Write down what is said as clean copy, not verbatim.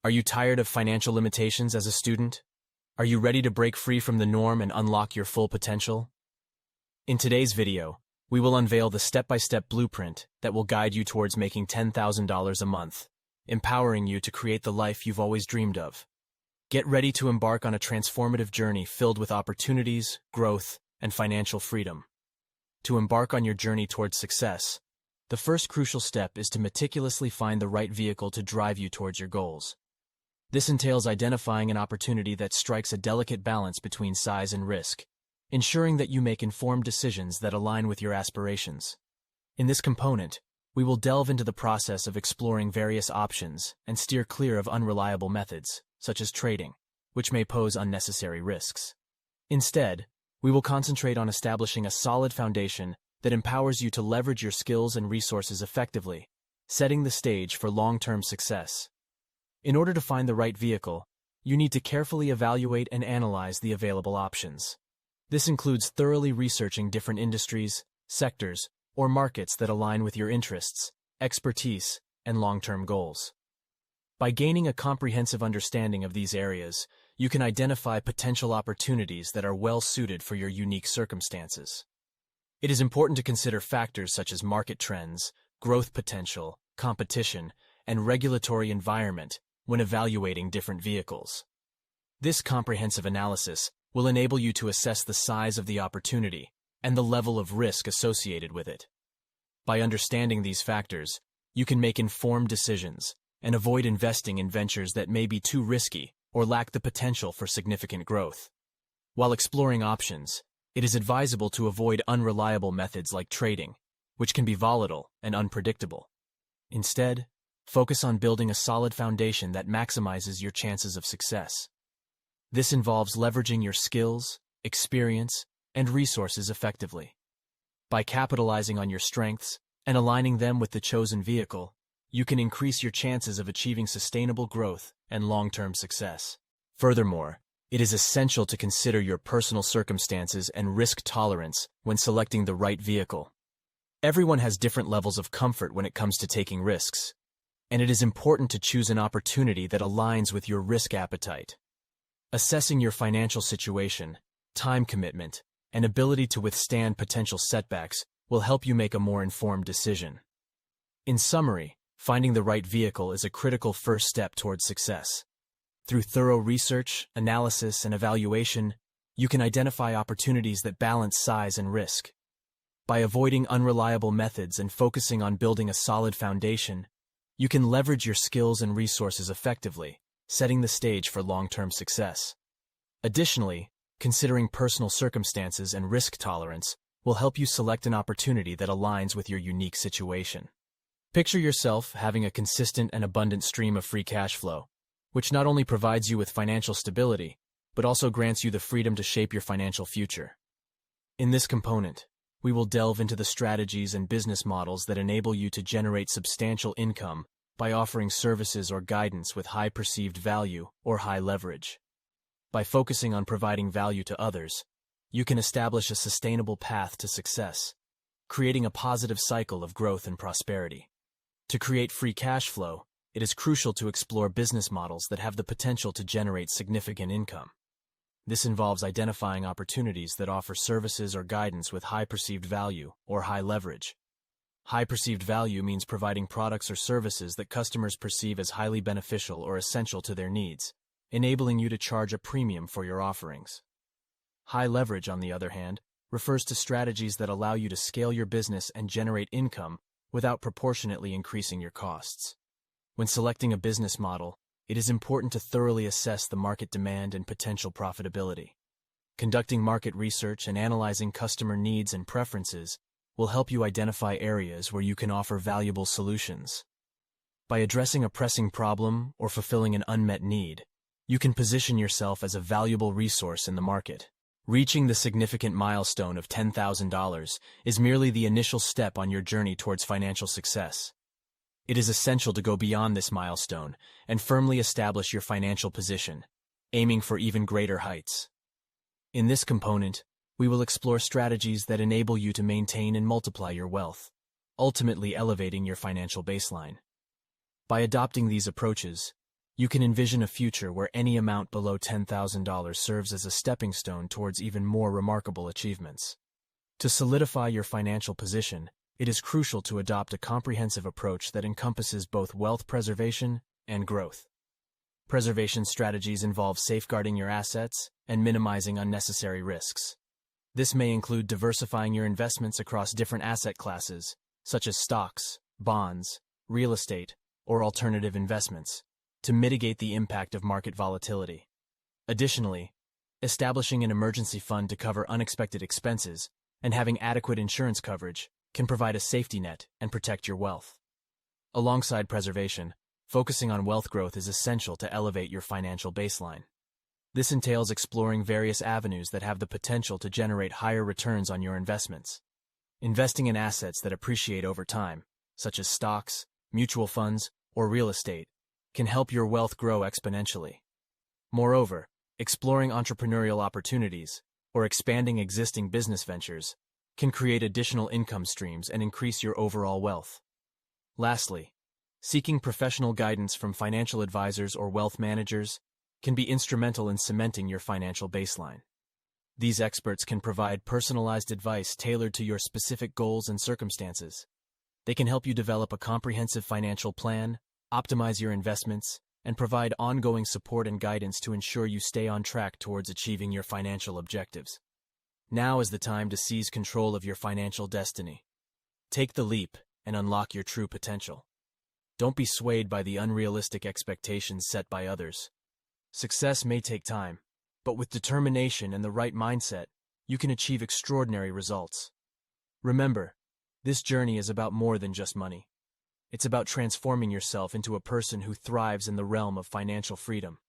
Are you tired of financial limitations as a student? Are you ready to break free from the norm and unlock your full potential? In today's video, we will unveil the step-by-step blueprint that will guide you towards making $10,000 a month, empowering you to create the life you've always dreamed of. Get ready to embark on a transformative journey filled with opportunities, growth, and financial freedom. To embark on your journey towards success, the first crucial step is to meticulously find the right vehicle to drive you towards your goals. This entails identifying an opportunity that strikes a delicate balance between size and risk, ensuring that you make informed decisions that align with your aspirations. In this component, we will delve into the process of exploring various options and steer clear of unreliable methods, such as trading, which may pose unnecessary risks. Instead, we will concentrate on establishing a solid foundation that empowers you to leverage your skills and resources effectively, setting the stage for long-term success. In order to find the right vehicle, you need to carefully evaluate and analyze the available options. This includes thoroughly researching different industries, sectors, or markets that align with your interests, expertise, and long-term goals. By gaining a comprehensive understanding of these areas, you can identify potential opportunities that are well-suited for your unique circumstances. It is important to consider factors such as market trends, growth potential, competition, and regulatory environment when evaluating different vehicles. This comprehensive analysis will enable you to assess the size of the opportunity and the level of risk associated with it. By understanding these factors, you can make informed decisions and avoid investing in ventures that may be too risky or lack the potential for significant growth. While exploring options, it is advisable to avoid unreliable methods like trading, which can be volatile and unpredictable. Instead, focus on building a solid foundation that maximizes your chances of success. This involves leveraging your skills, experience, and resources effectively. By capitalizing on your strengths and aligning them with the chosen vehicle, you can increase your chances of achieving sustainable growth and long-term success. Furthermore, it is essential to consider your personal circumstances and risk tolerance when selecting the right vehicle. Everyone has different levels of comfort when it comes to taking risks, and it is important to choose an opportunity that aligns with your risk appetite. Assessing your financial situation, time commitment, and ability to withstand potential setbacks will help you make a more informed decision. In summary, finding the right vehicle is a critical first step towards success. Through thorough research, analysis, and evaluation, you can identify opportunities that balance size and risk. By avoiding unreliable methods and focusing on building a solid foundation, you can leverage your skills and resources effectively, setting the stage for long-term success. Additionally, considering personal circumstances and risk tolerance will help you select an opportunity that aligns with your unique situation. Picture yourself having a consistent and abundant stream of free cash flow, which not only provides you with financial stability, but also grants you the freedom to shape your financial future. In this component, we will delve into the strategies and business models that enable you to generate substantial income by offering services or guidance with high perceived value or high leverage. By focusing on providing value to others, you can establish a sustainable path to success, creating a positive cycle of growth and prosperity. To create free cash flow, it is crucial to explore business models that have the potential to generate significant income. This involves identifying opportunities that offer services or guidance with high perceived value or high leverage. High perceived value means providing products or services that customers perceive as highly beneficial or essential to their needs, enabling you to charge a premium for your offerings. High leverage, on the other hand, refers to strategies that allow you to scale your business and generate income without proportionately increasing your costs. When selecting a business model, it is important to thoroughly assess the market demand and potential profitability. Conducting market research and analyzing customer needs and preferences will help you identify areas where you can offer valuable solutions. By addressing a pressing problem or fulfilling an unmet need, you can position yourself as a valuable resource in the market. Reaching the significant milestone of $10,000 is merely the initial step on your journey towards financial success. It is essential to go beyond this milestone and firmly establish your financial position, aiming for even greater heights. In this component, we will explore strategies that enable you to maintain and multiply your wealth, ultimately elevating your financial baseline. By adopting these approaches, You can envision a future where any amount below $10,000 serves as a stepping stone towards even more remarkable achievements. To solidify your financial position, it is crucial to adopt a comprehensive approach that encompasses both wealth preservation and growth. Preservation strategies involve safeguarding your assets and minimizing unnecessary risks. This may include diversifying your investments across different asset classes, such as stocks, bonds, real estate, or alternative investments, to mitigate the impact of market volatility. Additionally, establishing an emergency fund to cover unexpected expenses and having adequate insurance coverage can provide a safety net and protect your wealth. Alongside preservation, focusing on wealth growth is essential to elevate your financial baseline. This entails exploring various avenues that have the potential to generate higher returns on your investments. Investing in assets that appreciate over time, such as stocks, mutual funds, or real estate, can help your wealth grow exponentially. Moreover, exploring entrepreneurial opportunities or expanding existing business ventures can create additional income streams and increase your overall wealth. Lastly, seeking professional guidance from financial advisors or wealth managers can be instrumental in cementing your financial baseline. These experts can provide personalized advice tailored to your specific goals and circumstances. They can help you develop a comprehensive financial plan, optimize your investments, and provide ongoing support and guidance to ensure you stay on track towards achieving your financial objectives. Now is the time to seize control of your financial destiny. Take the leap and unlock your true potential. Don't be swayed by the unrealistic expectations set by others. Success may take time, but with determination and the right mindset, you can achieve extraordinary results. Remember, this journey is about more than just money. It's about transforming yourself into a person who thrives in the realm of financial freedom.